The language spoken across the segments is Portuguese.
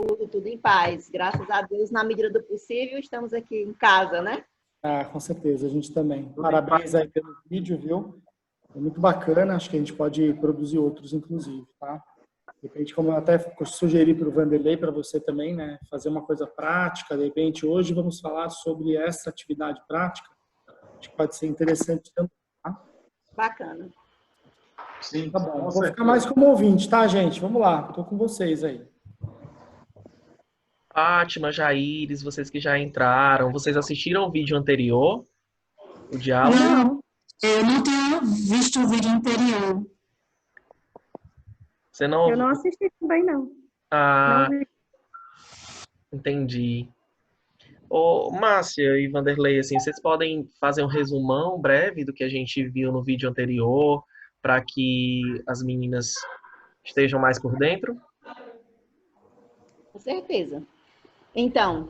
tudo em paz. Graças a Deus, na medida do possível, estamos aqui em casa, né? Ah, com certeza, a gente também. Parabéns aí pelo vídeo, viu? É muito bacana, acho que a gente pode produzir outros, inclusive, tá? De repente, como eu até sugeri para o Vanderlei, para você também, né? Fazer uma coisa prática, de repente, hoje vamos falar sobre essa atividade prática. Acho que pode ser interessante também, tá? Bacana. Sim, Tá bom, com vou ficar certeza. mais como ouvinte, tá, gente? Vamos lá, estou com vocês aí. Fátima, Jaires, vocês que já entraram, vocês assistiram o vídeo anterior, o diálogo? Não, eu não tenho visto o vídeo anterior. Você não... Eu não assisti também, não. Ah, Não vi. entendi. Ô, Márcia e Vanderlei, assim, vocês podem fazer um resumão breve do que a gente viu no vídeo anterior, para que as meninas estejam mais por dentro? Com certeza. Então,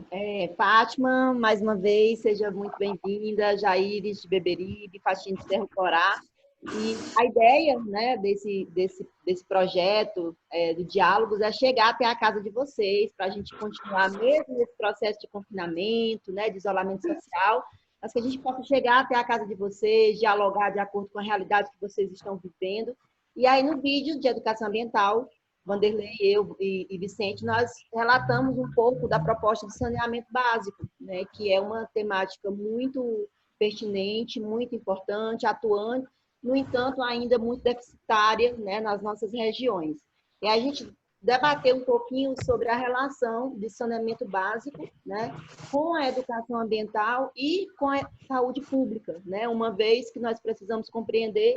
Fátima, mais uma vez, seja muito bem-vinda, Jaires de Beberibe, Faxina de Cerro Corá. E a ideia, né, desse projeto do Diálogos é chegar até a casa de vocês, para a gente continuar mesmo nesse processo de confinamento, né, de isolamento social, mas que a gente possa chegar até a casa de vocês, dialogar de acordo com a realidade que vocês estão vivendo. E aí, no vídeo de educação ambiental, Vanderlei, eu e Vicente, nós relatamos um pouco da proposta de saneamento básico, né, que é uma temática muito pertinente, muito importante, atuante, no entanto, ainda muito deficitária, né, nas nossas regiões. E a gente debateu um pouquinho sobre a relação de saneamento básico, né, com a educação ambiental e com a saúde pública, né, uma vez que nós precisamos compreender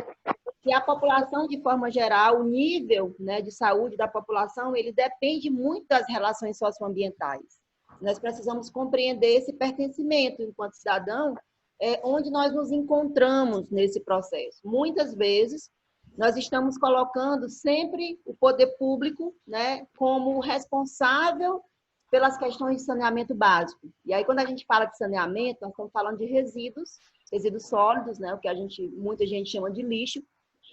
que a população, de forma geral, o nível, né, de saúde da população, ele depende muito das relações socioambientais. Nós precisamos compreender esse pertencimento enquanto cidadão, onde nós nos encontramos nesse processo. Muitas vezes, nós estamos colocando sempre o poder público, né, como responsável pelas questões de saneamento básico. E aí, quando a gente fala de saneamento, nós estamos falando de resíduos sólidos, né, o que muita gente chama de lixo,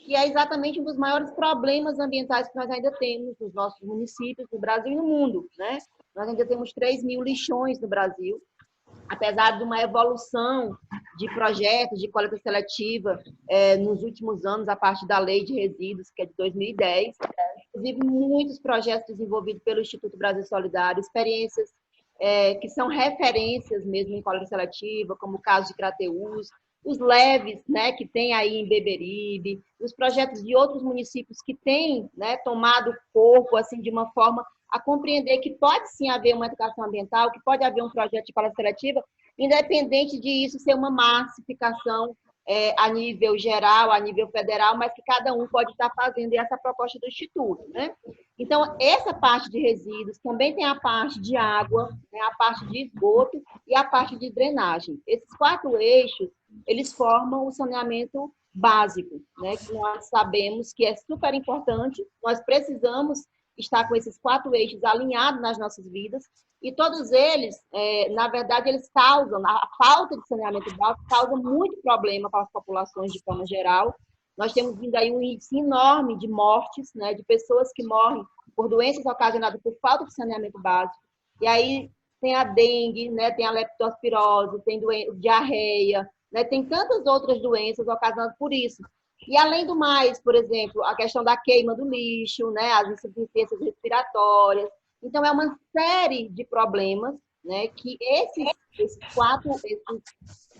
que é exatamente um dos maiores problemas ambientais que nós ainda temos nos nossos municípios, no Brasil e no mundo, né? Nós ainda temos 3.000 lixões no Brasil, apesar de uma evolução de projetos de coleta seletiva nos últimos anos, a partir da Lei de Resíduos, que é de 2010, inclusive muitos projetos desenvolvidos pelo Instituto Brasil Solidário, experiências que são referências mesmo em coleta seletiva, como o caso de Crateús, os leves, né, que tem aí em Beberibe, os projetos de outros municípios que têm, né, tomado corpo assim, de uma forma a compreender que pode sim haver uma educação ambiental, que pode haver um projeto de coleta seletiva, independente de isso ser uma massificação a nível geral, a nível federal, mas que cada um pode estar fazendo essa proposta do Instituto, né? Então, essa parte de resíduos também tem a parte de água, né, a parte de esgoto e a parte de drenagem. Esses 4 eixos, eles formam o saneamento básico, né, que nós sabemos que é super importante, nós precisamos estar com esses 4 eixos alinhados nas nossas vidas, e todos eles, na verdade, eles causam, a falta de saneamento básico causa muito problema para as populações de forma geral. Nós temos vindo aí um índice enorme de mortes, né, de pessoas que morrem por doenças ocasionadas por falta de saneamento básico, e aí tem a dengue, né, tem a leptospirose, tem diarreia, né, tem tantas outras doenças ocasionadas por isso. E, além do mais, por exemplo, a questão da queima do lixo, né, as insuficiências respiratórias. Então, é uma série de problemas, né, que esses 4...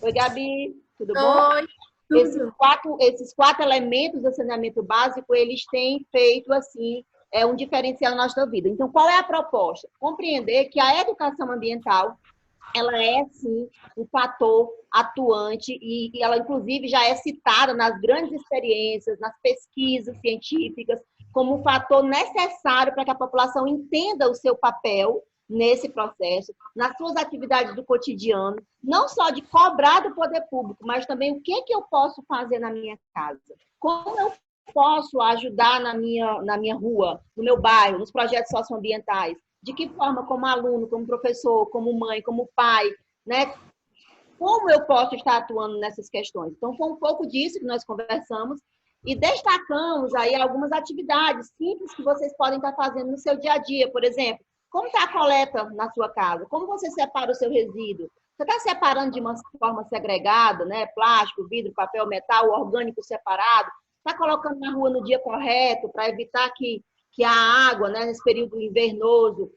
Oi, Gabi, tudo bom? Oi, tudo. Esses 4 elementos do saneamento básico, eles têm feito, assim, um diferencial na nossa vida. Então, qual é a proposta? Compreender que a educação ambiental, ela é, sim, um fator atuante e ela, inclusive, já é citada nas grandes experiências, nas pesquisas científicas, como um fator necessário para que a população entenda o seu papel nesse processo, nas suas atividades do cotidiano, não só de cobrar do poder público, mas também o que eu posso fazer na minha casa, como eu posso ajudar na minha rua, no meu bairro, nos projetos socioambientais, de que forma, como aluno, como professor, como mãe, como pai, né? Como eu posso estar atuando nessas questões? Então, foi um pouco disso que nós conversamos e destacamos aí algumas atividades simples que vocês podem estar fazendo no seu dia a dia. Por exemplo, Como está a coleta na sua casa? Como você separa o seu resíduo? Você está separando de uma forma segregada, né? Plástico, vidro, papel, metal, orgânico separado? Está colocando na rua no dia correto para evitar que a água, né, nesse período invernoso,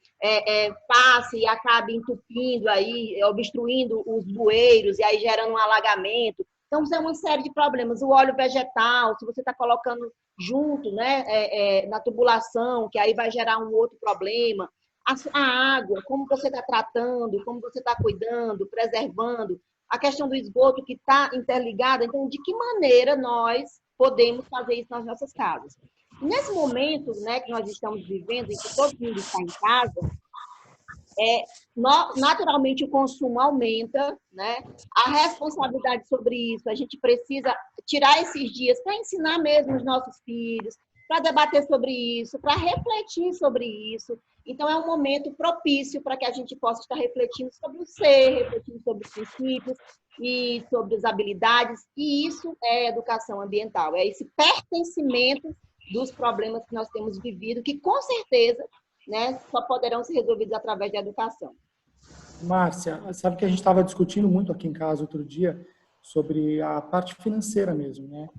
passe e acabe entupindo aí, obstruindo os bueiros e aí gerando um alagamento. Então, isso é uma série de problemas. O óleo vegetal, se você está colocando junto, né, na tubulação, que aí vai gerar um outro problema. A água, como você está tratando, como você está cuidando, preservando. A questão do esgoto que está interligada. Então, de que maneira nós podemos fazer isso nas nossas casas? Nesse momento, né, que nós estamos vivendo, em que todo mundo está em casa, naturalmente o consumo aumenta, né? A responsabilidade sobre isso, a gente precisa tirar esses dias para ensinar mesmo os nossos filhos, para debater sobre isso, para refletir sobre isso. Então, é um momento propício para que a gente possa estar refletindo sobre o ser, refletindo sobre os princípios e sobre as habilidades, e isso é educação ambiental, é esse pertencimento dos problemas que nós temos vivido, que com certeza, né, só poderão ser resolvidos através da educação. Márcia, sabe que a gente estava discutindo muito aqui em casa outro dia sobre a parte financeira mesmo, né?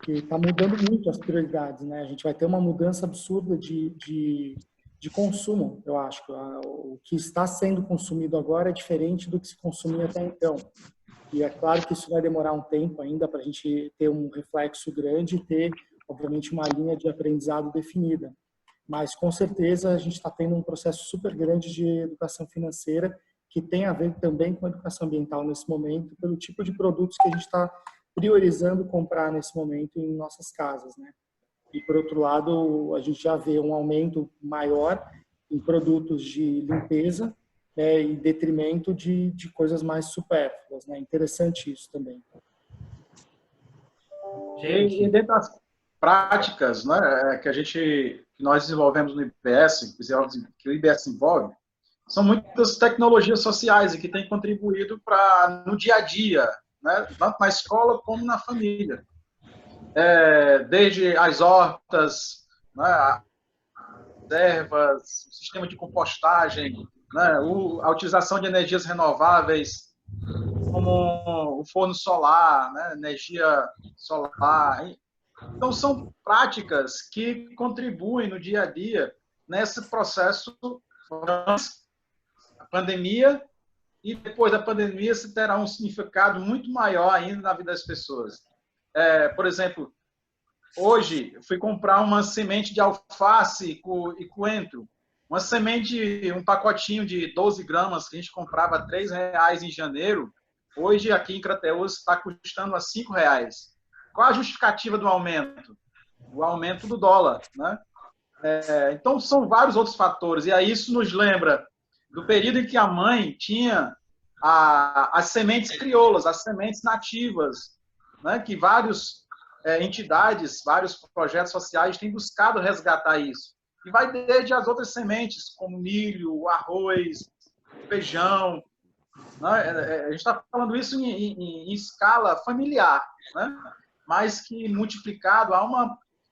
Que está mudando muito as prioridades, né? A gente vai ter uma mudança absurda de consumo, eu acho. O que está sendo consumido agora é diferente do que se consumia até então. E é claro que isso vai demorar um tempo ainda para a gente ter um reflexo grande e ter, obviamente, uma linha de aprendizado definida. Mas, com certeza, a gente está tendo um processo super grande de educação financeira que tem a ver também com a educação ambiental nesse momento, pelo tipo de produtos que a gente está priorizando comprar nesse momento em nossas casas, né? E, por outro lado, a gente já vê um aumento maior em produtos de limpeza, né, em detrimento de coisas mais supérfluas, né? Interessante isso também. E dentro das práticas, né, que nós desenvolvemos no IBS, que o IBS envolve, são muitas tecnologias sociais e que têm contribuído para no dia a dia, né, tanto na escola como na família. Desde as hortas, né, as ervas, o sistema de compostagem, né, a utilização de energias renováveis, como o forno solar, né, energia solar. Então, são práticas que contribuem no dia a dia nesse processo da pandemia, e depois da pandemia se terá um significado muito maior ainda na vida das pessoas. Por exemplo, hoje fui comprar uma semente de alface e coentro, uma semente, um pacotinho de 12 gramas que a gente comprava a R$3 em janeiro, hoje aqui em Crateús está custando a R$5. Qual a justificativa do aumento? O aumento do dólar, né? Então, são vários outros fatores. E aí isso nos lembra do período em que a mãe tinha as sementes crioulas, as sementes nativas, né? Que várias entidades, vários projetos sociais têm buscado resgatar isso. E vai desde as outras sementes, como milho, arroz, feijão. Né? A gente está falando isso em escala familiar, né? Mas que multiplicado há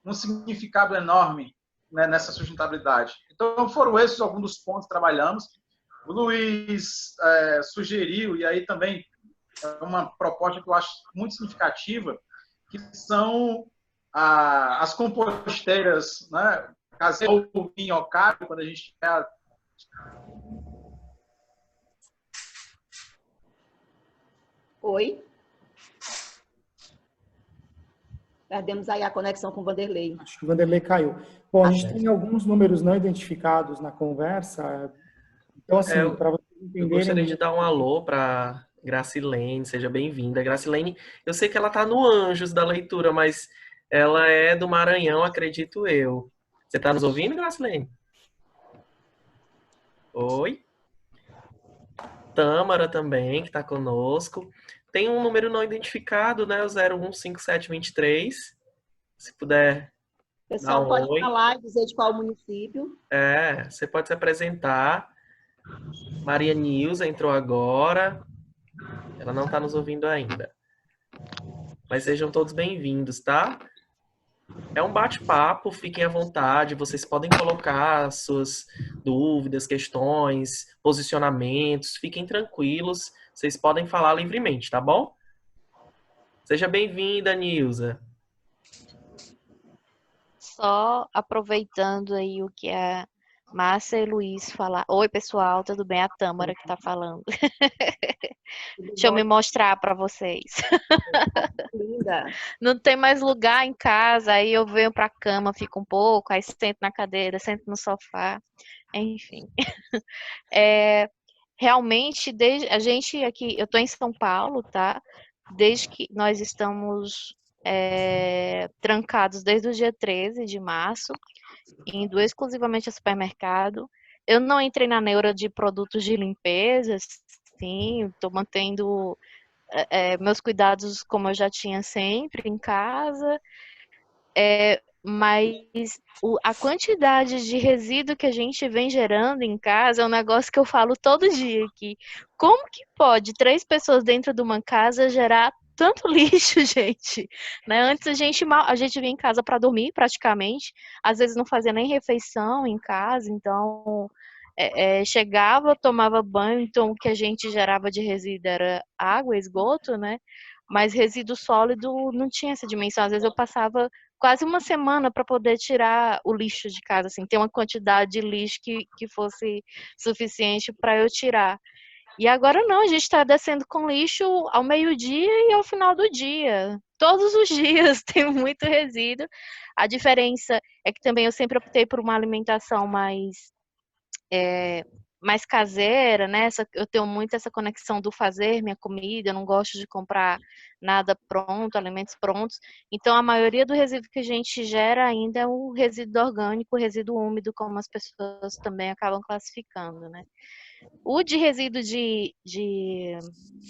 um significado enorme, né, nessa sustentabilidade. Então, foram esses alguns dos pontos que trabalhamos. O Luiz sugeriu, e aí também é uma proposta que eu acho muito significativa, que são as composteiras, né, caseiras ou minhocário, quando a gente Oi? Perdemos aí a conexão com o Vanderlei. Acho que o Vanderlei caiu. Bom, a gente tem alguns números não identificados na conversa. Então, assim, para vocês entenderem... Eu gostaria de dar um alô para Gracilene, seja bem-vinda. Gracilene, eu sei que ela está no Anjos da Leitura, mas ela é do Maranhão, acredito eu. Você está nos ouvindo, Gracilene? Oi? Tâmara também, que está conosco. Tem um número não identificado, né? O 015723. Se puder. O pessoal dar pode oi. falar e dizer de qual município. Você pode se apresentar. Maria Nilza entrou agora. Ela não está nos ouvindo ainda. Mas sejam todos bem-vindos, tá? É um bate-papo, fiquem à vontade, vocês podem colocar suas dúvidas, questões, posicionamentos, fiquem tranquilos, vocês podem falar livremente, tá bom? Seja bem-vinda, Nilza. Só aproveitando aí o que a Márcia e Luiz falaram. Oi, pessoal, tudo bem? A Tâmara que tá falando. Tudo Deixa eu bom? me mostrar para vocês. Linda. Não tem mais lugar em casa, aí eu venho pra cama, fico um pouco, aí sento na cadeira, sento no sofá, enfim. Realmente, desde a gente aqui, eu tô em São Paulo, tá? Desde que nós estamos trancados desde o dia 13 de março, indo exclusivamente ao supermercado. Eu não entrei na neura de produtos de limpeza, sim, estou mantendo meus cuidados como eu já tinha sempre em casa, mas a quantidade de resíduo que a gente vem gerando em casa é um negócio que eu falo todo dia aqui. Como que pode 3 pessoas dentro de uma casa gerar tanto lixo, gente? Né? Antes a gente vinha em casa para dormir praticamente, às vezes não fazia nem refeição em casa, então chegava, tomava banho, então o que a gente gerava de resíduo era água, esgoto, né? Mas resíduo sólido não tinha essa dimensão. Às vezes eu passava quase uma semana para poder tirar o lixo de casa, assim, ter uma quantidade de lixo que fosse suficiente para eu tirar. E agora não, a gente está descendo com lixo ao meio-dia e ao final do dia. Todos os dias tem muito resíduo. A diferença é que também eu sempre optei por uma alimentação mais caseira, né? Eu tenho muito essa conexão do fazer minha comida, eu não gosto de comprar nada pronto, alimentos prontos. Então, a maioria do resíduo que a gente gera ainda é o resíduo orgânico, o resíduo úmido, como as pessoas também acabam classificando, né? O de resíduo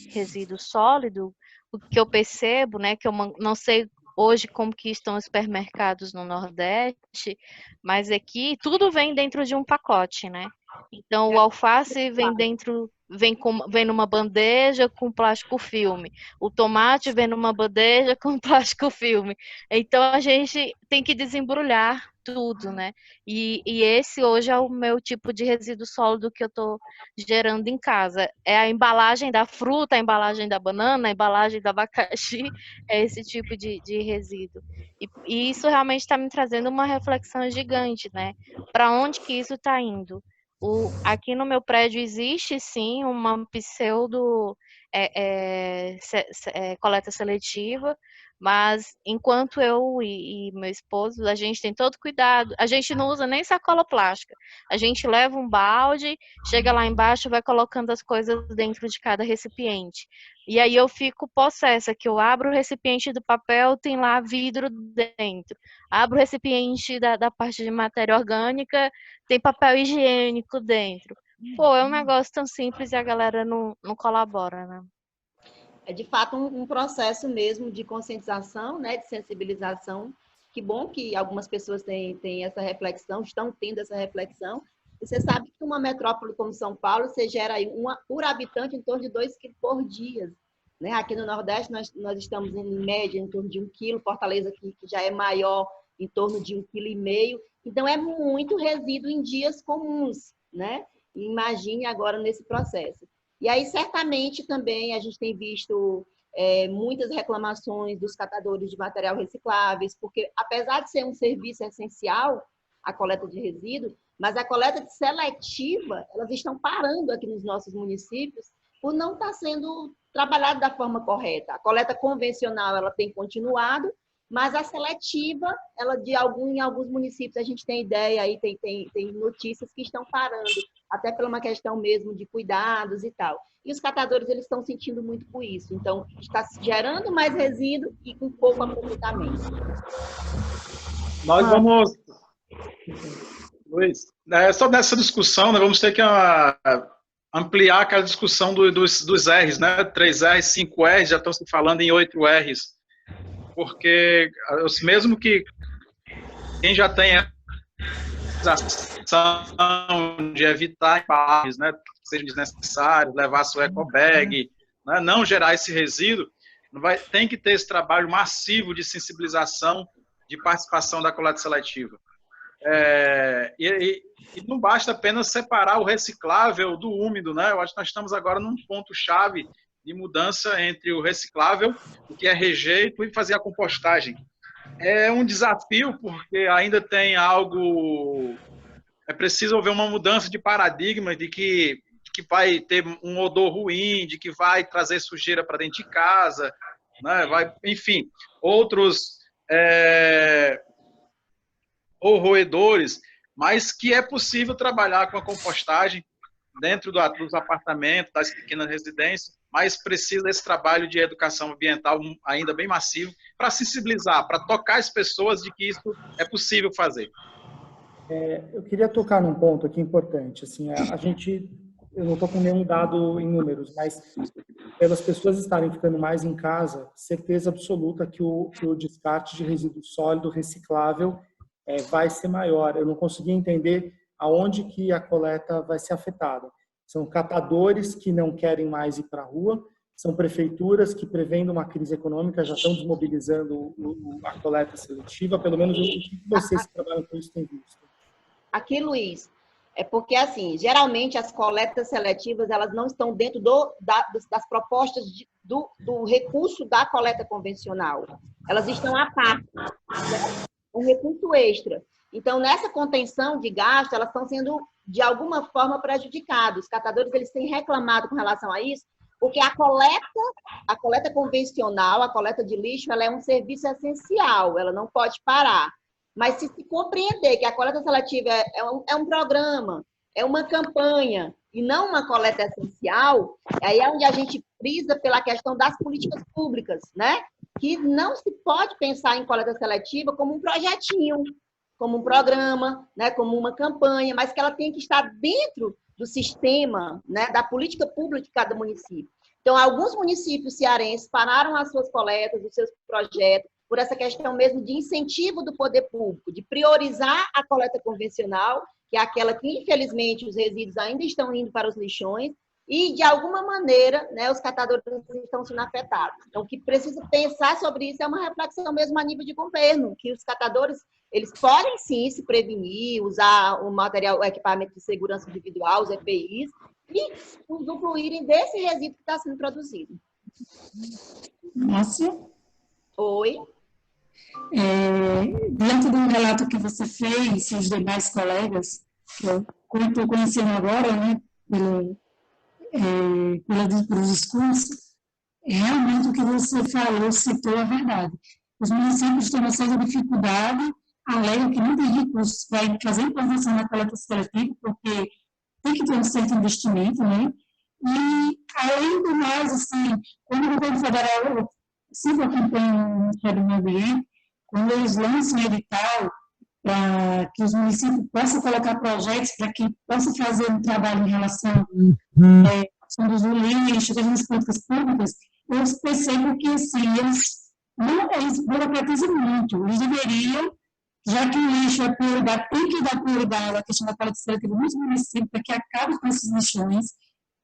resíduo sólido, o que eu percebo, né, que eu não sei hoje como que estão os supermercados no Nordeste, mas aqui tudo vem dentro de um pacote, né? Então o alface vem numa bandeja com plástico filme. O tomate vem numa bandeja com plástico filme. Então a gente tem que desembrulhar tudo, né? E esse hoje é o meu tipo de resíduo sólido que eu estou gerando em casa. É a embalagem da fruta, a embalagem da banana, a embalagem do abacaxi, é esse tipo de resíduo. E isso realmente está me trazendo uma reflexão gigante, né? Para onde que isso está indo? Aqui no meu prédio existe sim uma pseudo coleta seletiva, mas enquanto eu e meu esposo, a gente tem todo cuidado, a gente não usa nem sacola plástica, a gente leva um balde, chega lá embaixo, vai colocando as coisas dentro de cada recipiente. E aí eu fico possessa, que eu abro o recipiente do papel, tem lá vidro dentro. Abro o recipiente da parte de matéria orgânica, tem papel higiênico dentro. Pô, é um negócio tão simples e a galera não colabora, né? É de fato um processo mesmo de conscientização, né, de sensibilização. Que bom que algumas pessoas têm essa reflexão, estão tendo essa reflexão. E você sabe que uma metrópole como São Paulo, você gera aí por habitante em torno de 2 quilos por dia. Né? Aqui no Nordeste, nós estamos em média em torno de 1 quilo, Fortaleza que já é maior, em torno de 1,5 kg. Então, é muito resíduo em dias comuns, né? Imagine agora nesse processo. E aí, certamente, também a gente tem visto muitas reclamações dos catadores de material recicláveis, porque, apesar de ser um serviço essencial, a coleta de resíduos, mas a coleta seletiva, elas estão parando aqui nos nossos municípios por não estar sendo trabalhada da forma correta. A coleta convencional, ela tem continuado, mas a seletiva, ela em alguns municípios, a gente tem ideia aí, tem notícias que estão parando, até por uma questão mesmo de cuidados e tal. E os catadores, eles estão sentindo muito com isso. Então, está gerando mais resíduo e com pouco aproveitamento. Nós vamos... Luiz, só nessa discussão, nós vamos ter que ampliar aquela discussão dos R's, né? 3 R's, 5 R's, já estão se falando em 8 R's. Porque, mesmo que quem já tem a ação de evitar embalos, né, que sejam desnecessários, levar seu ecobag, né, não gerar esse resíduo, tem que ter esse trabalho massivo de sensibilização de participação da coleta seletiva. E não basta apenas separar o reciclável do úmido, né? Eu acho que nós estamos agora num ponto-chave de mudança entre o reciclável, o que é rejeito, e fazer a compostagem. É um desafio, porque ainda tem algo... É preciso haver uma mudança de paradigma de que vai ter um odor ruim, de que vai trazer sujeira para dentro de casa, né? Enfim, outros ou roedores, mas que é possível trabalhar com a compostagem dentro dos apartamentos, das pequenas residências, mas precisa desse trabalho de educação ambiental ainda bem massivo para sensibilizar, para tocar as pessoas de que isso é possível fazer. Eu queria tocar num ponto aqui importante. Assim, eu não estou com nenhum dado em números, mas pelas pessoas estarem ficando mais em casa, certeza absoluta que o descarte de resíduo sólido reciclável vai ser maior. Eu não consegui entender aonde que a coleta vai ser afetada. São catadores que não querem mais ir para a rua, são prefeituras que, prevendo uma crise econômica, já estão desmobilizando a coleta seletiva. Pelo menos o que vocês que trabalham com isso têm visto? Aqui, Luiz, é porque, assim, geralmente as coletas seletivas, elas não estão dentro das propostas do recurso da coleta convencional. Elas estão à parte, né? Um recurso extra. Então, nessa contenção de gasto, elas estão sendo, de alguma forma, prejudicadas. Os catadores, eles têm reclamado com relação a isso, porque a coleta convencional, a coleta de lixo, ela é um serviço essencial, ela não pode parar. Mas se compreender que a coleta seletiva é um programa, é uma campanha, e não uma coleta essencial, aí é onde a gente frisa pela questão das políticas públicas, né? Que não se pode pensar em coleta seletiva como um projetinho, como um programa, né? Como uma campanha, mas que ela tem que estar dentro do sistema, né? Da política pública de cada município. Então, alguns municípios cearenses pararam as suas coletas, os seus projetos, por essa questão mesmo de incentivo do poder público, de priorizar a coleta convencional, que é aquela que, infelizmente, os resíduos ainda estão indo para os lixões, e, de alguma maneira, né, os catadores estão sendo afetados. Então, o que precisa pensar sobre isso é uma reflexão mesmo a nível de governo, que os catadores, eles podem, sim, se prevenir, usar o material, o equipamento de segurança individual, os EPIs, e usufruírem desse resíduo que está sendo produzido. Márcia? Oi? Dentro do relato que você fez, os demais colegas, que eu estou conhecendo agora, né, pelo discurso, realmente o que você falou citou a verdade. Os municípios têm uma certa dificuldade, alegam que não tem recursos para fazer implantação na coleta seletiva, porque tem que ter um certo investimento, né? E, além do mais, assim, quando o governo federal sempre acompanha o Ministério do Meio Ambiente, quando eles lançam edital para que os municípios possam colocar projetos para que possam fazer um trabalho em relação à questão do lixo, das políticas públicas, eu percebo que, assim, eles burocratizam muito. Eles deveriam, já que o lixo é prioridade, tem que dar prioridade à questão da coleta seletiva nos municípios para que acabe com esses lixões.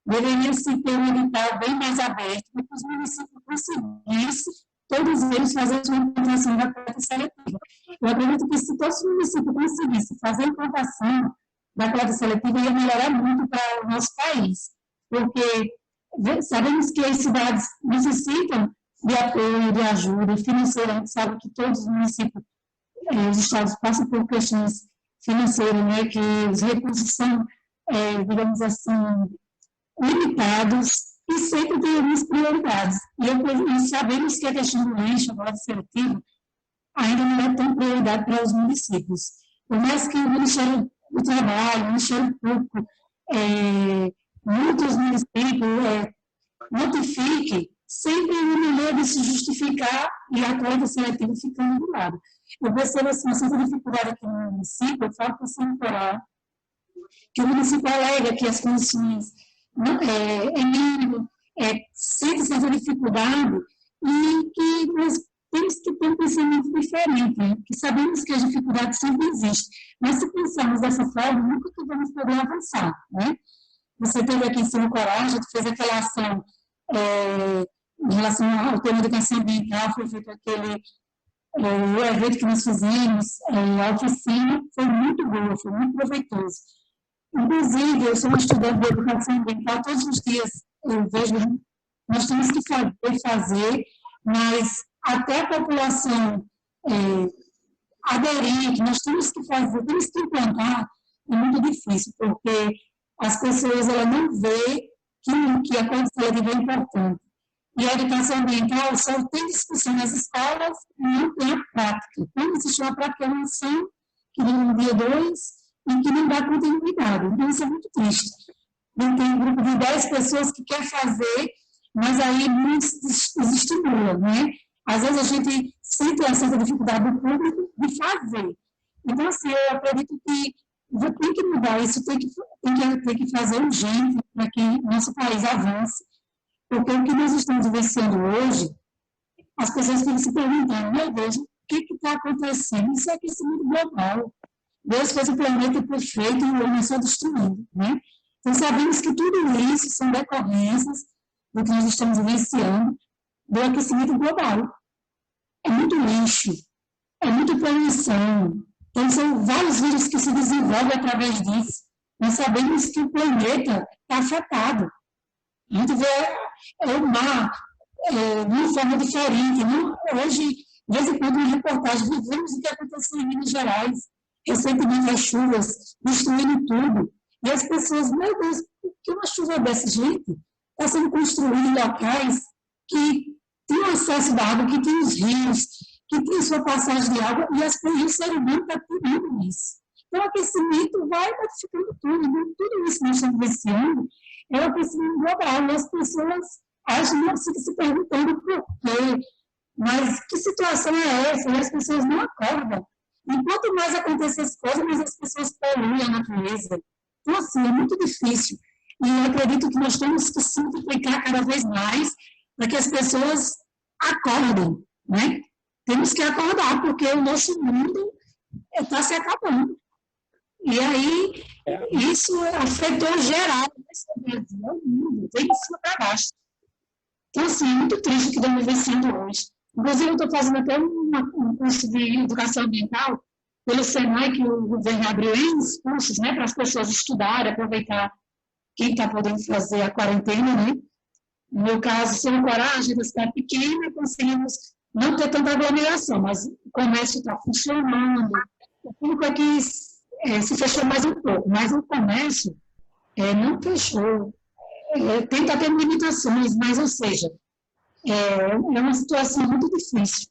Deveria se ter um edital bem mais aberto para que os municípios conseguissem, todos eles, fazer a sua implantação da coleta seletiva. Eu acredito que se todos os municípios conseguissem fazer a implantação da coleta seletiva, ia melhorar muito para o nosso país, porque sabemos que as cidades necessitam de apoio, de ajuda financeira. A gente sabe que todos os municípios, os estados passam por questões financeiras, né, que os recursos são, digamos assim, limitados, e sempre tem algumas prioridades. E sabemos que a questão do lixo, a coleta seletiva, ainda não é tão prioridade para os municípios. Por mais que o Ministério do Trabalho, o Ministério Público, muitos municípios notifiquem, sempre uma maneira de se justificar e a coleta seletiva ficando do lado. Eu percebo assim, uma certa dificuldade aqui no município, eu falo para o Senador, que o município alega que as condições mínimo, sente certa dificuldade, e que nós temos que ter um pensamento diferente, né? Que sabemos que as dificuldades sempre existem, mas se pensarmos dessa forma, nunca vamos poder avançar, né? Você teve aqui em São Coragem, fez aquela ação em relação ao tema de educação ambiental, foi feito aquele O evento que nós fizemos, a oficina, foi muito boa, foi muito proveitoso. Inclusive, eu sou uma estudante de educação ambiental, todos os dias eu vejo, nós temos que fazer, mas até a população aderir, que nós temos que fazer, temos que implantar, é muito difícil, porque as pessoas elas não veem que a Código Seletivo é importante. E a educação ambiental só tem discussão nas escolas e não tem a prática. Quando existe uma prática, é uma ação que vem no dia 2 e que não dá continuidade. Então, isso é muito triste. Tem um grupo de 10 pessoas que quer fazer, mas aí não se estimula, né? Às vezes a gente sente uma certa dificuldade do público de fazer. Então, assim, eu acredito que tem que mudar isso, tem que fazer urgente para que nosso país avance. Porque o que nós estamos vivenciando hoje, as pessoas ficam se perguntando, meu Deus, o que está acontecendo? Isso é aquecimento global. Deus fez o planeta perfeito e o homem só destruindo, né? Então, sabemos que tudo isso são decorrências do que nós estamos vivenciando do aquecimento global. É muito lixo, é muita poluição. Então, são vários vírus que se desenvolvem através disso. Nós sabemos que o planeta está afetado. A gente vê o mar de uma forma diferente. Não? Hoje, de vez em quando, em reportagem, vemos o que aconteceu em Minas Gerais. Recentemente, as chuvas destruindo tudo. E as pessoas, meu Deus, por que uma chuva dessa, gente? Está sendo construída em locais que tem acesso à água, que tem os rios, que tem sua passagem de água, e o ser humano está tirando isso. Então, o aquecimento vai modificando tudo. Então, tudo isso que nós estamos vivenciando é o aquecimento global. E as pessoas acham, não ficam se perguntando por quê. Mas que situação é essa? E as pessoas não acordam. E quanto mais acontecem as coisas, mais as pessoas poluem a natureza. Então, assim, é muito difícil. E eu acredito que nós temos que simplificar cada vez mais para que as pessoas acordem, né? Temos que acordar, porque o nosso mundo está se acabando. E aí, isso afetou geral, o mundo, vem de cima para baixo. Então, assim, é muito triste o que estamos vivenciando hoje. Inclusive, eu estou fazendo até um curso de educação ambiental pelo Senai, que o governo abriu uns cursos, né, para as pessoas estudarem, aproveitar quem está podendo fazer a quarentena, né? No meu caso, sou coragem da cidade pequena, conseguimos não ter tanta aglomeração, mas o comércio está funcionando, o público aqui se fechou mais um pouco, mas o comércio não fechou. Tenta ter limitações, mas, ou seja, é uma situação muito difícil.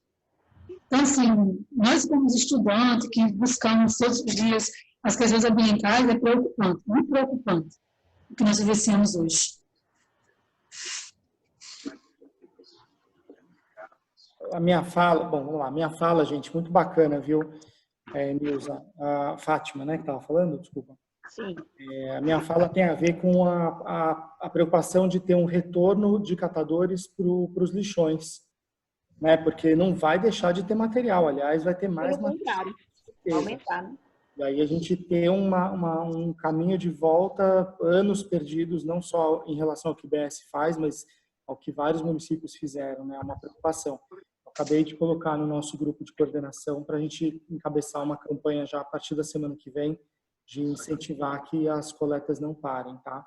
Então, assim, nós como estudantes que buscamos todos os dias as questões ambientais, é preocupante, muito preocupante o que nós vivenciamos hoje. A minha fala, bom, vamos lá, minha fala, gente, muito bacana, viu, Nilza? A Fátima, né, que estava falando, desculpa. Sim. A minha fala tem a ver com a preocupação de ter um retorno de catadores para os lixões, né, porque não vai deixar de ter material, aliás, vai ter mais material. Pelo contrário, aumentar, né? E aí a gente tem um caminho de volta, anos perdidos, não só em relação ao que o BS faz, mas ao que vários municípios fizeram, né? É uma preocupação. Acabei de colocar no nosso grupo de coordenação para a gente encabeçar uma campanha já a partir da semana que vem de incentivar que as coletas não parem, tá?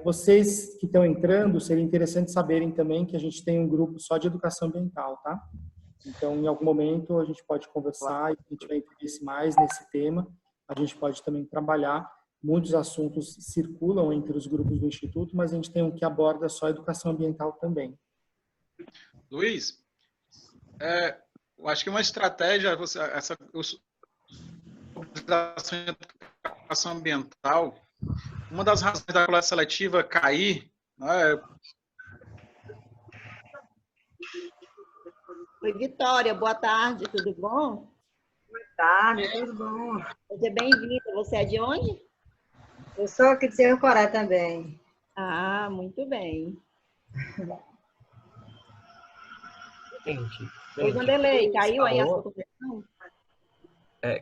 Vocês que estão entrando, seria interessante saberem também que a gente tem um grupo só de educação ambiental, tá? Então, em algum momento, a gente pode conversar e quem tiver interesse mais nesse tema, a gente pode também trabalhar. Muitos assuntos circulam entre os grupos do Instituto, mas a gente tem um que aborda só educação ambiental também. Luiz, eu acho que uma estratégia, essa educação ambiental, uma das razões da coleta seletiva cair, né, Oi, Vitória, boa tarde, tudo bom? Boa tarde, tudo bom? Seja bem-vinda. Você é de onde? Eu sou aqui de Cerro Corá também. Ah, muito bem. Gente, Oi, Vanderlei, caiu aí a alô? sua conexão?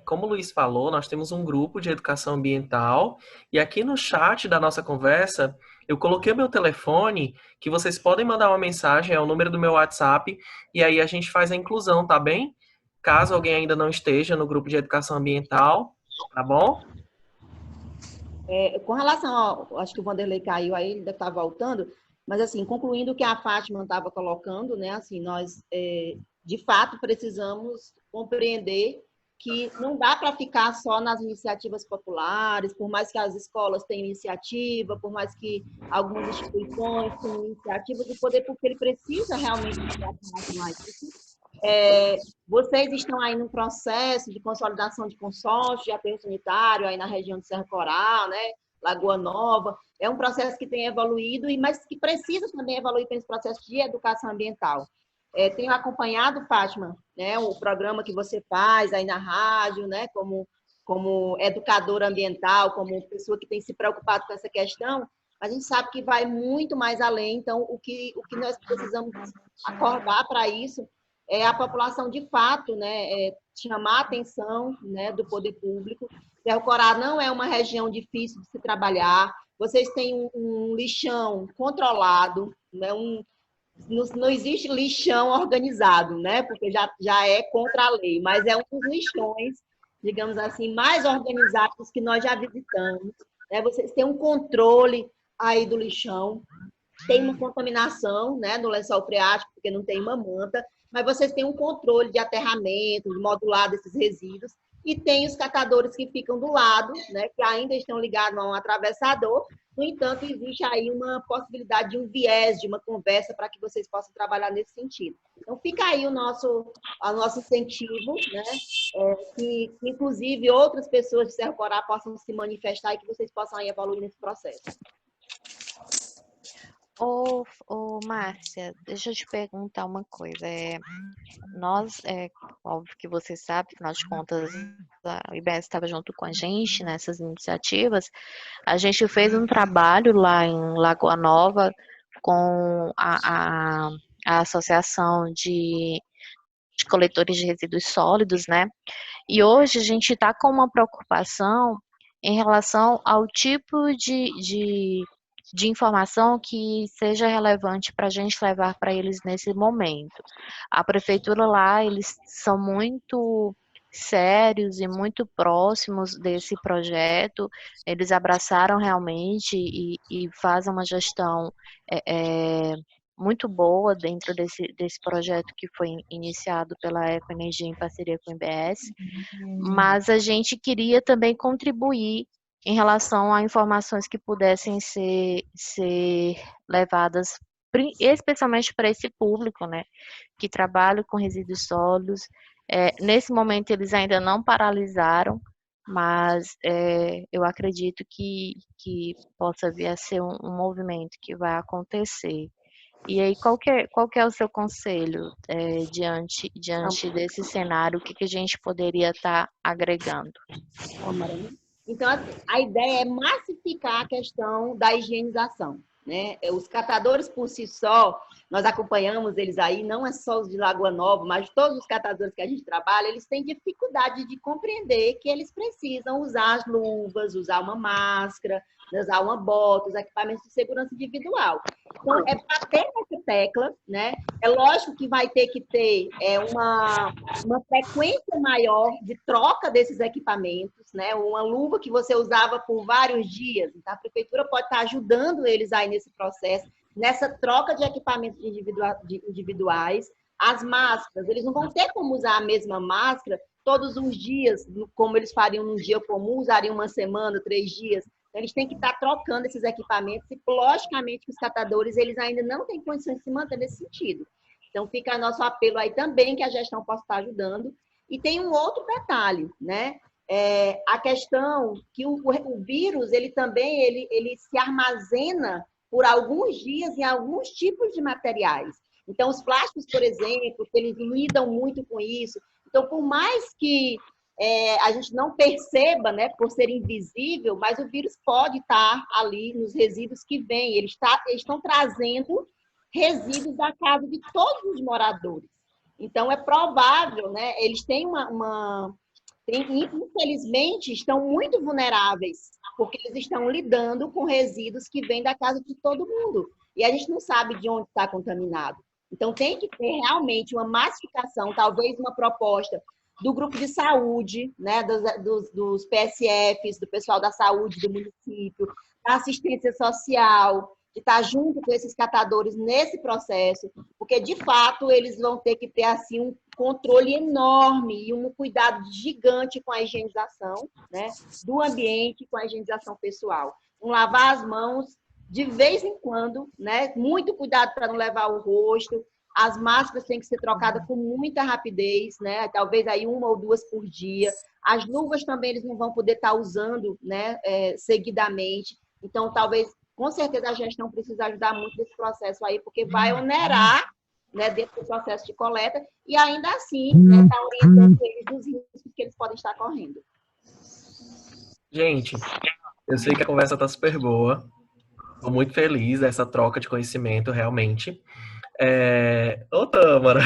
como o Luiz falou, nós temos um grupo de educação ambiental e aqui no chat da nossa conversa eu coloquei o meu telefone, que vocês podem mandar uma mensagem, é o número do meu WhatsApp, e aí a gente faz a inclusão, tá bem? Caso alguém ainda não esteja no grupo de educação ambiental, tá bom? Com relação ao, acho que o Vanderlei caiu aí, ele deve estar voltando, mas assim, concluindo o que a Fátima estava colocando, né, assim, nós de fato precisamos compreender que não dá para ficar só nas iniciativas populares, por mais que as escolas tenham iniciativa, por mais que algumas instituições tenham iniciativas, o poder público ele precisa realmente atuar mais. Vocês estão aí num processo de consolidação de consórcio de aterro sanitário aí na região de Serra Coral, né? Lagoa Nova. É um processo que tem evoluído, mas que precisa também evoluir para esse processo de educação ambiental. Tenho acompanhado, Fátima, né, o programa que você faz aí na rádio, né, como educadora ambiental, como pessoa que tem se preocupado com essa questão, a gente sabe que vai muito mais além. Então, o que nós precisamos acordar para isso é a população, de fato, né, chamar a atenção, né, do poder público. Serra Coral não é uma região difícil de se trabalhar. Vocês têm um lixão controlado, né, não existe lixão organizado, né, porque já é contra a lei, mas é um dos lixões, digamos assim, mais organizados que nós já visitamos. Né? Vocês têm um controle aí do lixão, tem uma contaminação, né, no lençol freático, porque não tem uma manta, mas vocês têm um controle de aterramento, de modular desses resíduos, e tem os catadores que ficam do lado, né, que ainda estão ligados a um atravessador. No entanto, existe aí uma possibilidade de um viés, de uma conversa, para que vocês possam trabalhar nesse sentido. Então, fica aí o nosso incentivo, né, que inclusive outras pessoas de Serra Coral possam se manifestar e que vocês possam aí evoluir nesse processo. Márcia, deixa eu te perguntar uma coisa. Nós, óbvio que você sabe, afinal de contas, o IBS estava junto com a gente nessas iniciativas. A gente fez um trabalho lá em Lagoa Nova com a Associação de Coletores de Resíduos Sólidos, né? E hoje a gente está com uma preocupação em relação ao tipo de informação que seja relevante para a gente levar para eles nesse momento. A prefeitura lá, eles são muito sérios e muito próximos desse projeto, eles abraçaram realmente e fazem uma gestão muito boa dentro desse projeto que foi iniciado pela Ecoenergia em parceria com o IBS, mas a gente queria também contribuir em relação a informações que pudessem ser levadas especialmente para esse público, né, que trabalha com resíduos sólidos. Nesse momento eles ainda não paralisaram, mas eu acredito que possa vir a ser um movimento que vai acontecer. E aí, qual que é o seu conselho diante desse cenário? O que a gente poderia estar agregando? Então, assim, a ideia é massificar a questão da higienização. Né? Os catadores, por si só, nós acompanhamos eles aí, não é só os de Lagoa Nova, mas todos os catadores que a gente trabalha, eles têm dificuldade de compreender que eles precisam usar as luvas, usar uma máscara, usar uma bota, os equipamentos de segurança individual. Então, é bater nessa tecla, né? É lógico que vai ter que ter uma frequência maior de troca desses equipamentos, né? Uma luva que você usava por vários dias, então a prefeitura pode estar ajudando eles aí nesse processo, nessa troca de equipamentos individuais. As máscaras, eles não vão ter como usar a mesma máscara todos os dias, como eles fariam num dia comum, usariam uma semana, 3 dias. Então, eles têm que estar trocando esses equipamentos e, logicamente, os catadores, eles ainda não têm condições de se manter nesse sentido. Então, fica nosso apelo aí também, que a gestão possa estar ajudando. E tem um outro detalhe, né? A questão que o vírus, ele também ele se armazena por alguns dias em alguns tipos de materiais. Então, os plásticos, por exemplo, eles lidam muito com isso. Então, por mais que a gente não perceba, né, por ser invisível, mas o vírus pode estar ali nos resíduos que vêm. Eles estão trazendo resíduos da casa de todos os moradores. Então, é provável, né, eles têm infelizmente, estão muito vulneráveis, porque eles estão lidando com resíduos que vêm da casa de todo mundo. E a gente não sabe de onde está contaminado. Então, tem que ter realmente uma massificação, talvez uma proposta do grupo de saúde, né, dos PSFs, do pessoal da saúde do município, da assistência social, de estar junto com esses catadores nesse processo, porque, de fato, eles vão ter que ter assim, um controle enorme e um cuidado gigante com a higienização, né, do ambiente, com a higienização pessoal. Lavar as mãos de vez em quando, né, muito cuidado para não levar o rosto. As máscaras têm que ser trocadas com muita rapidez, né? Talvez aí 1 ou 2 por dia. As luvas também eles não vão poder estar usando, né, seguidamente. Então, talvez, com certeza, a gestão precisa ajudar muito nesse processo aí, porque vai onerar, né, dentro do processo de coleta e ainda assim, né, tá orientando eles dos riscos que eles podem estar correndo. Gente, eu sei que a conversa está super boa. Estou muito feliz dessa troca de conhecimento, realmente. Ô, Tâmara,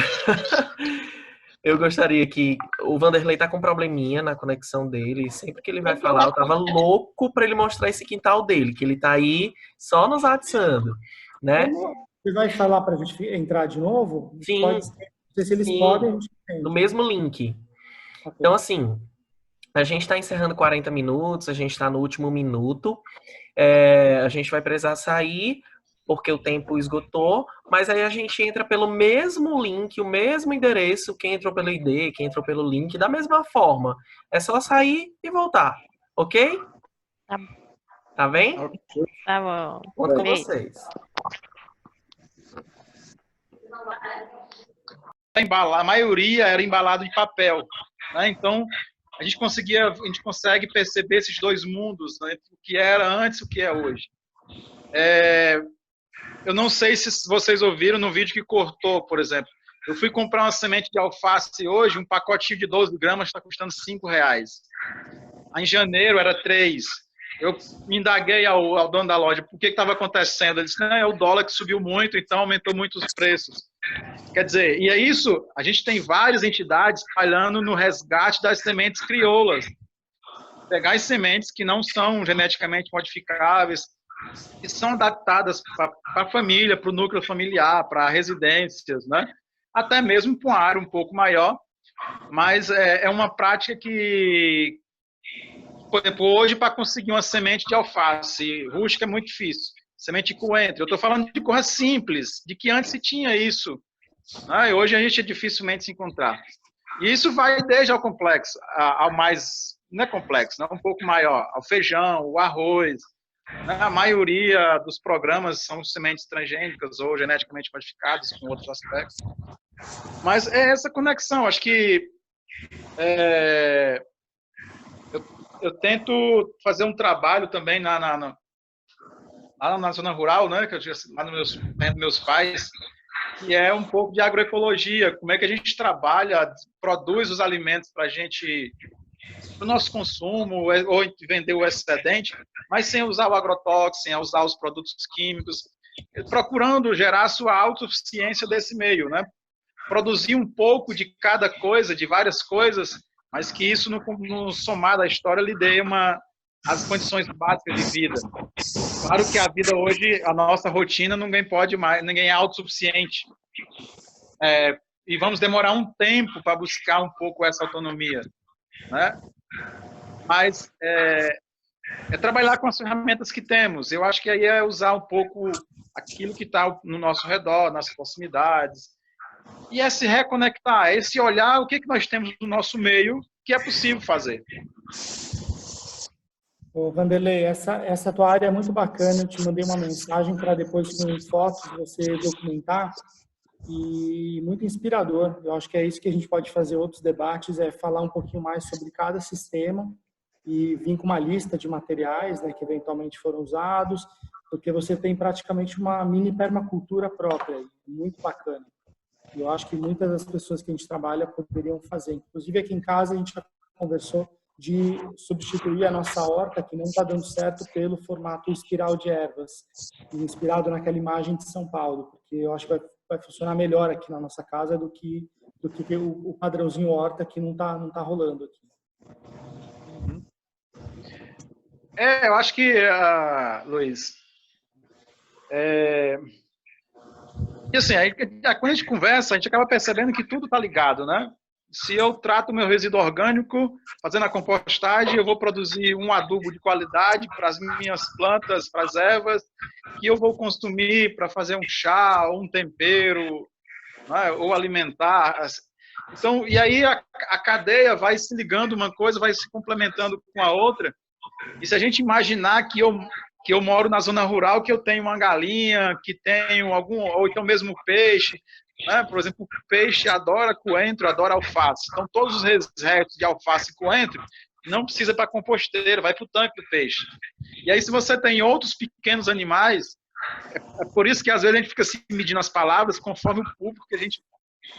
eu gostaria que... O Vanderlei tá com um probleminha na conexão dele. Sempre que ele vai falar, eu tava louco para ele mostrar esse quintal dele, que ele tá aí só nos atiçando, né? Você vai falar para a gente entrar de novo? Sim. Pode ser. Não sei se eles Sim, podem, a gente tem. no mesmo link. Okay. Então, assim, a gente está encerrando 40 minutos, a gente está no último minuto. A gente vai precisar sair, porque o tempo esgotou, mas aí a gente entra pelo mesmo link, o mesmo endereço, quem entrou pelo ID, quem entrou pelo link, da mesma forma. É só sair e voltar, ok? Tá bem? Tá bom. Conto com vocês. A maioria era embalado de papel, né? Então a gente consegue perceber esses dois mundos, né? O que era antes e o que é hoje. Eu não sei se vocês ouviram no vídeo que cortou, por exemplo. Eu fui comprar uma semente de alface hoje, um pacotinho de 12 gramas está custando R$5. Em janeiro era 3. Eu indaguei ao dono da loja por que estava acontecendo. Ele disse, não, é o dólar que subiu muito, então aumentou muito os preços. Quer dizer, e é isso, a gente tem várias entidades falhando no resgate das sementes crioulas. Pegar as sementes que não são geneticamente modificáveis, que são adaptadas para a família, para o núcleo familiar, para residências, né? Até mesmo para uma área um pouco maior, mas é uma prática que, por exemplo, hoje para conseguir uma semente de alface rústica é muito difícil, semente de coentro, eu estou falando de coisa simples, de que antes se tinha isso, né? E hoje a gente dificilmente se encontrar. E isso vai desde ao complexo, ao mais, não é complexo, não, um pouco maior, ao feijão, o arroz. A maioria dos programas são sementes transgênicas ou geneticamente modificadas com outros aspectos. Mas é essa conexão. Acho que eu tento fazer um trabalho também lá na zona rural, né, que eu digo lá nos meus pais, que é um pouco de agroecologia. Como é que a gente trabalha, produz os alimentos para a gente, para o nosso consumo, ou vender o excedente, mas sem usar o agrotóxico, sem usar os produtos químicos, procurando gerar a sua autossuficiência desse meio, né? Produzir um pouco de cada coisa, de várias coisas, mas que isso, no somar da história, lhe dê as condições básicas de vida. Claro que a vida hoje, a nossa rotina, ninguém pode mais, ninguém é autossuficiente. E vamos demorar um tempo para buscar um pouco essa autonomia, né? Mas é trabalhar com as ferramentas que temos. Eu acho que aí é usar um pouco aquilo que está no nosso redor, nas proximidades, e é se reconectar, é esse olhar o que nós temos no nosso meio que é possível fazer. Ô, Vanderlei, essa tua área é muito bacana. Eu te mandei uma mensagem para depois, com fotos, você documentar, e muito inspirador. Eu acho que é isso que a gente pode fazer outros debates, é falar um pouquinho mais sobre cada sistema e vir com uma lista de materiais, né, que eventualmente foram usados, porque você tem praticamente uma mini permacultura própria, muito bacana. E eu acho que muitas das pessoas que a gente trabalha poderiam fazer. Inclusive aqui em casa a gente já conversou de substituir a nossa horta, que não está dando certo, pelo formato espiral de ervas, inspirado naquela imagem de São Paulo, porque eu acho que vai funcionar melhor aqui na nossa casa do que o padrãozinho horta que não tá rolando aqui. Eu acho que, Luiz, e assim, aí, quando a gente conversa, a gente acaba percebendo que tudo está ligado, né? Se eu trato o meu resíduo orgânico, fazendo a compostagem, eu vou produzir um adubo de qualidade para as minhas plantas, para as ervas, que eu vou consumir para fazer um chá, ou um tempero, né? Ou alimentar. Então, e aí a cadeia vai se ligando, uma coisa vai se complementando com a outra. E se a gente imaginar que eu moro na zona rural, que eu tenho uma galinha, que tenho ou então mesmo peixe, né? Por exemplo, o peixe adora coentro, adora alface. Então, todos os restos de alface e coentro não precisa para composteira, vai para o tanque do peixe. E aí, se você tem outros pequenos animais, é por isso que às vezes a gente fica se medindo as palavras conforme o público que a gente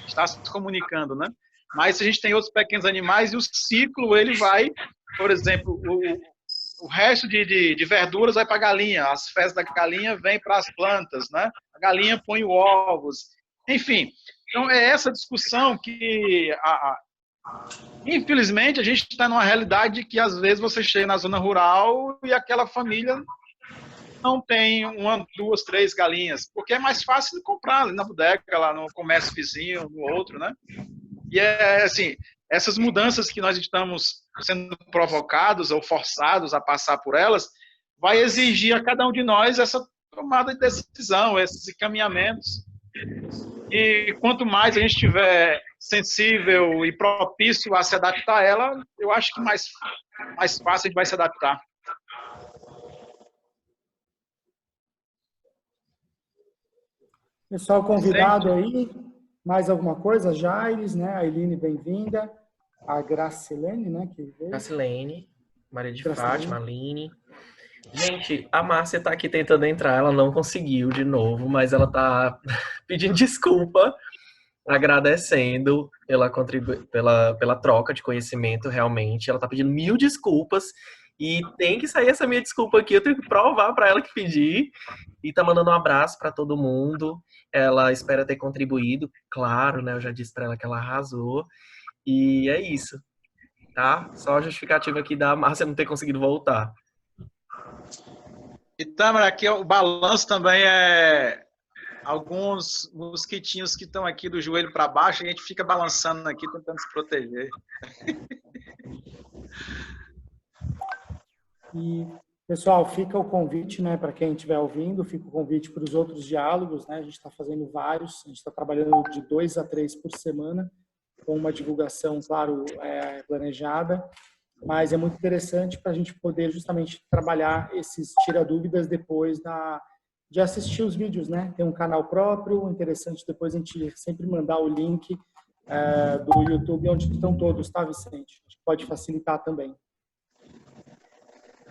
está se comunicando, né? Mas se a gente tem outros pequenos animais, e o ciclo, ele vai, por exemplo, o resto de verduras vai para a galinha, as fezes da galinha vêm para as plantas, né? A galinha põe ovos, enfim. Então, é essa discussão que, infelizmente, a gente está numa realidade que, às vezes, você chega na zona rural e aquela família não tem 1, 2, 3 galinhas, porque é mais fácil de comprar ali na bodega, lá no comércio vizinho, no outro, né? E assim, essas mudanças que nós estamos sendo provocados ou forçados a passar por elas, vai exigir a cada um de nós essa tomada de decisão, esses encaminhamentos. E quanto mais a gente estiver sensível e propício a se adaptar a ela, eu acho que mais fácil a gente vai se adaptar. Pessoal convidado aí, mais alguma coisa? Jaires, né? A Eline, bem-vinda. A Gracilene, né? Gracilene, Maria de Fátima, Aline. Gente, a Márcia tá aqui tentando entrar, ela não conseguiu de novo, mas ela tá pedindo desculpa, agradecendo pela troca de conhecimento, realmente. Ela tá pedindo 1000 desculpas e tem que sair essa minha desculpa aqui, eu tenho que provar para ela que pedi. E tá mandando um abraço para todo mundo. Ela espera ter contribuído, claro, né? Eu já disse para ela que ela arrasou. E é isso, tá? Só a justificativa aqui da Márcia não ter conseguido voltar. E, Tâmara, aqui o balanço também é alguns mosquitinhos que estão aqui do joelho para baixo, e a gente fica balançando aqui, tentando se proteger. E, pessoal, fica o convite, né, para quem estiver ouvindo, fica o convite para os outros diálogos, né? A gente está fazendo vários, a gente está trabalhando de 2 a 3 por semana, com uma divulgação, claro, planejada, mas é muito interessante para a gente poder justamente trabalhar esses tira-dúvidas depois de assistir os vídeos, né? Tem um canal próprio, interessante depois a gente sempre mandar o link do YouTube onde estão todos, tá, Vicente? Acho que pode facilitar também.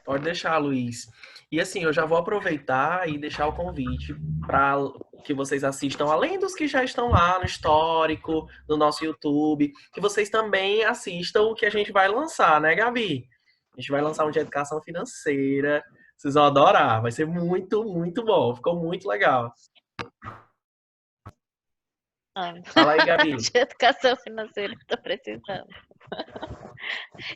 Pode deixar, Luiz. E assim, eu já vou aproveitar e deixar o convite para que vocês assistam, além dos que já estão lá no histórico, no nosso YouTube, que vocês também assistam o que a gente vai lançar, né, Gabi? A gente vai lançar um de educação financeira. Vocês vão adorar. Vai ser muito, muito bom. Ficou muito legal. Fala aí, Gabi. De educação financeira, tô precisando.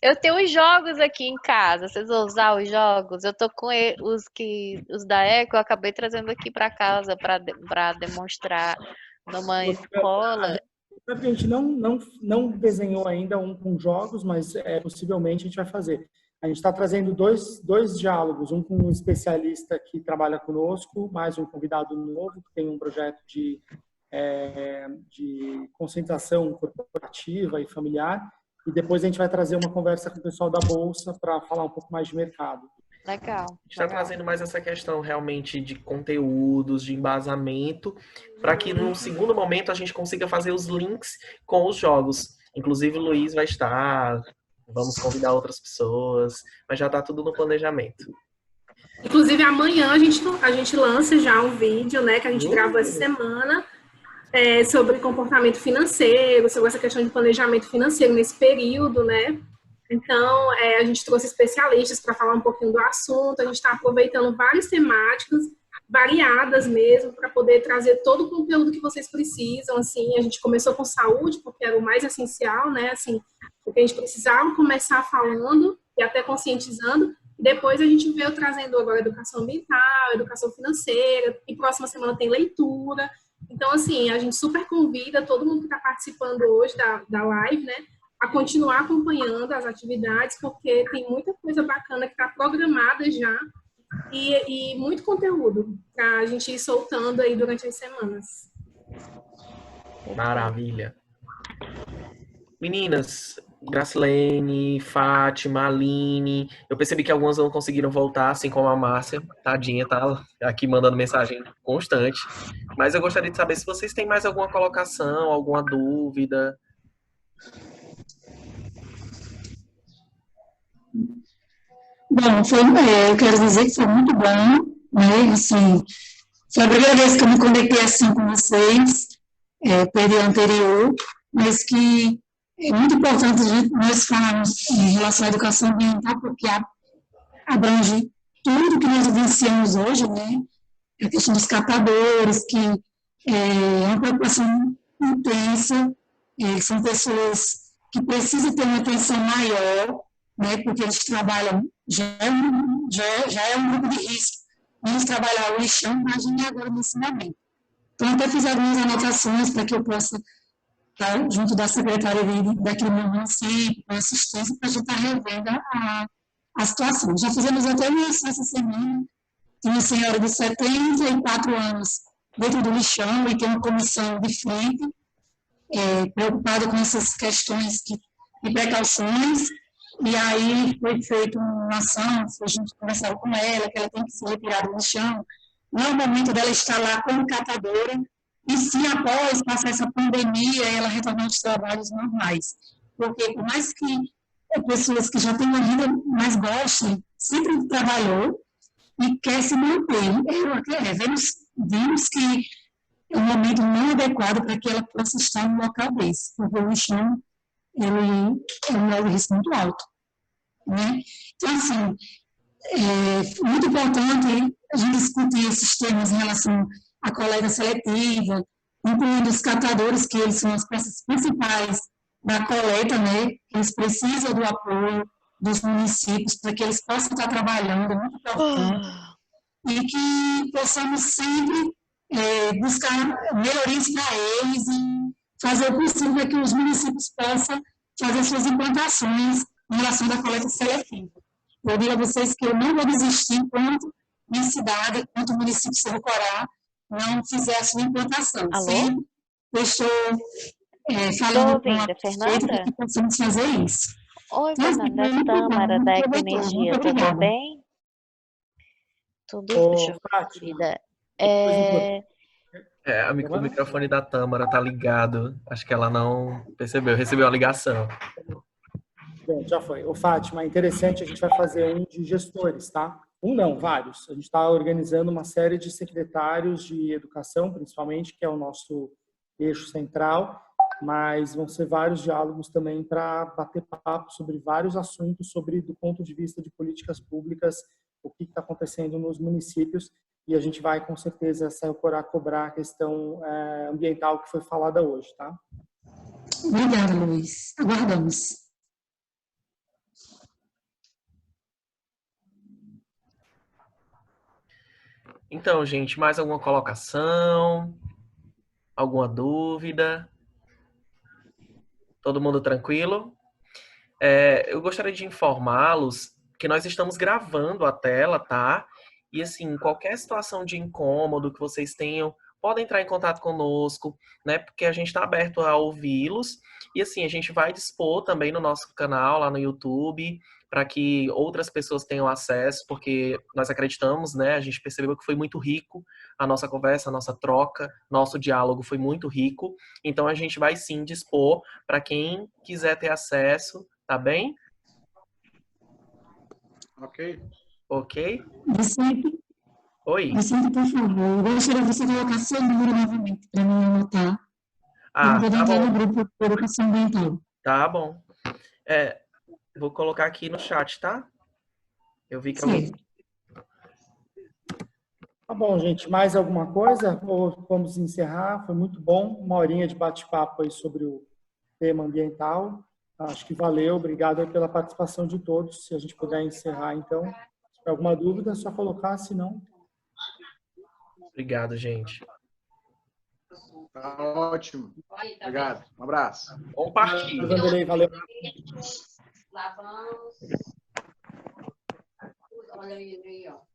Eu tenho os jogos aqui em casa. Vocês vão usar os jogos? Eu tô com os da Eco, eu acabei trazendo aqui para casa para demonstrar numa escola. A gente não desenhou ainda um com jogos, mas possivelmente a gente vai fazer. A gente está trazendo dois diálogos, um com um especialista que trabalha conosco, mais um convidado novo que tem um projeto de concentração corporativa e familiar. E depois a gente vai trazer uma conversa com o pessoal da Bolsa para falar um pouco mais de mercado. Legal. A gente está trazendo mais essa questão realmente de conteúdos, de embasamento, para que num segundo momento a gente consiga fazer os links com os jogos. Inclusive o Luiz vai estar, vamos convidar outras pessoas, mas já está tudo no planejamento. Inclusive amanhã a gente lança já um vídeo, né, que a gente gravou essa semana, sobre comportamento financeiro, sobre essa questão de planejamento financeiro nesse período, né? Então, a gente trouxe especialistas para falar um pouquinho do assunto, a gente está aproveitando várias temáticas variadas mesmo, para poder trazer todo o conteúdo que vocês precisam, assim. A gente começou com saúde, porque era o mais essencial, né? Assim, o porque a gente precisava começar falando e até conscientizando, e depois a gente veio trazendo agora educação ambiental, educação financeira, e próxima semana tem leitura. Então, assim, a gente super convida todo mundo que está participando hoje da live, né, a continuar acompanhando as atividades, porque tem muita coisa bacana que está programada já, e muito conteúdo para a gente ir soltando aí durante as semanas. Maravilha. Meninas, Gracilene, Fátima, Aline, eu percebi que algumas não conseguiram voltar, assim como a Márcia, tadinha, tá aqui mandando mensagem constante. Mas eu gostaria de saber se vocês têm mais alguma colocação, alguma dúvida. Bom, eu quero dizer que foi muito bom, né? Assim, foi a primeira vez que eu me conectei assim com vocês, período anterior, mas que é muito importante nós falarmos em relação à educação ambiental, porque abrange tudo que nós vivenciamos hoje, né? A questão dos catadores, que é uma preocupação intensa, são pessoas que precisam ter uma atenção maior, né? Porque eles trabalham, já é um grupo de risco, eles trabalhar o lixão, imagine agora nesse momento. Então, até fiz algumas anotações para que eu possa estar junto da secretária daquele meu município, com assistência, para a gente estar revendo a situação. Já fizemos até uma ação essa semana, tem uma senhora de 74 anos dentro do lixão e tem uma comissão de frente, preocupada com essas questões de precauções, e aí foi feita uma ação, a gente conversava com ela, que ela tem que ser retirada do lixão. Não é o momento dela estar lá como catadora, e sim, após passar essa pandemia, ela retornar aos trabalhos normais. Porque, por mais que pessoas que já têm uma vida mais gostem, sempre trabalhou e quer se manter. Vimos que é um momento não adequado para que ela possa estar em um local desse, porque o lixão ele é um risco muito alto. Né? Então, assim, é muito importante a gente discutir esses temas em relação à coleta seletiva, incluindo os catadores, que eles são as peças principais da coleta, né? Eles precisam do apoio dos municípios para que eles possam estar trabalhando, é muito importante, e que possamos sempre buscar melhorias para eles e fazer o possível para que os municípios possam fazer suas implantações em relação à coleta seletiva. Eu digo a vocês que eu não vou desistir enquanto minha cidade, enquanto o município de Cerro Corá não fizer a sua implantação. Alô? Sim, eu estou falando com a Fernanda? para que possamos fazer isso. Oi, Então, Fernanda, assim, é Tâmara, da muito Ecoenergia, muito tudo obrigada. bem? Tudo, Ô, deixa eu ver, Fátima, querida. coisa importante. O microfone da Tâmara tá ligado. Acho que ela não percebeu, recebeu a ligação. Bom, já foi. Ô, Fátima, é interessante, a gente vai fazer um de gestores, tá? Um não, vários. A gente está organizando uma série de secretários de educação, principalmente, que é o nosso eixo central, mas vão ser vários diálogos também para bater papo sobre vários assuntos, sobre, do ponto de vista de políticas públicas, o que está acontecendo nos municípios, e a gente vai, com certeza, cobrar a questão ambiental que foi falada hoje, tá? Obrigada, Luiz. Aguardamos. Então, gente, mais alguma colocação? Alguma dúvida? Todo mundo tranquilo? Eu gostaria de informá-los que nós estamos gravando a tela, tá? E, assim, qualquer situação de incômodo que vocês tenham, podem entrar em contato conosco, né? Porque a gente está aberto a ouvi-los. E, assim, a gente vai dispor também no nosso canal, lá no YouTube, para que outras pessoas tenham acesso, porque nós acreditamos, né? A gente percebeu que foi muito rico a nossa conversa, a nossa troca, nosso diálogo foi muito rico. Então, a gente vai, sim, dispor para quem quiser ter acesso, tá bem? Ok. Ok? Vicente, Oi. Vicente, por favor, eu gostaria de você colocar seu número novamente para mim anotar. Eu não vou Tá entrar no bom. grupo de educação ambiental. Tá bom. Vou colocar aqui no chat, tá? Eu vi que alguém... Certo. Tá bom, gente. Mais alguma coisa? Ou vamos encerrar? Foi muito bom. Uma horinha de bate-papo aí sobre o tema ambiental. Acho que valeu. Obrigado aí pela participação de todos. Se a gente puder encerrar, então. Se tiver alguma dúvida, é só colocar, se não... Obrigado, gente. Tá ótimo. Obrigado. Um abraço. Compartilhe. Vanderlei, valeu. Lavamos. Olha aí, ó.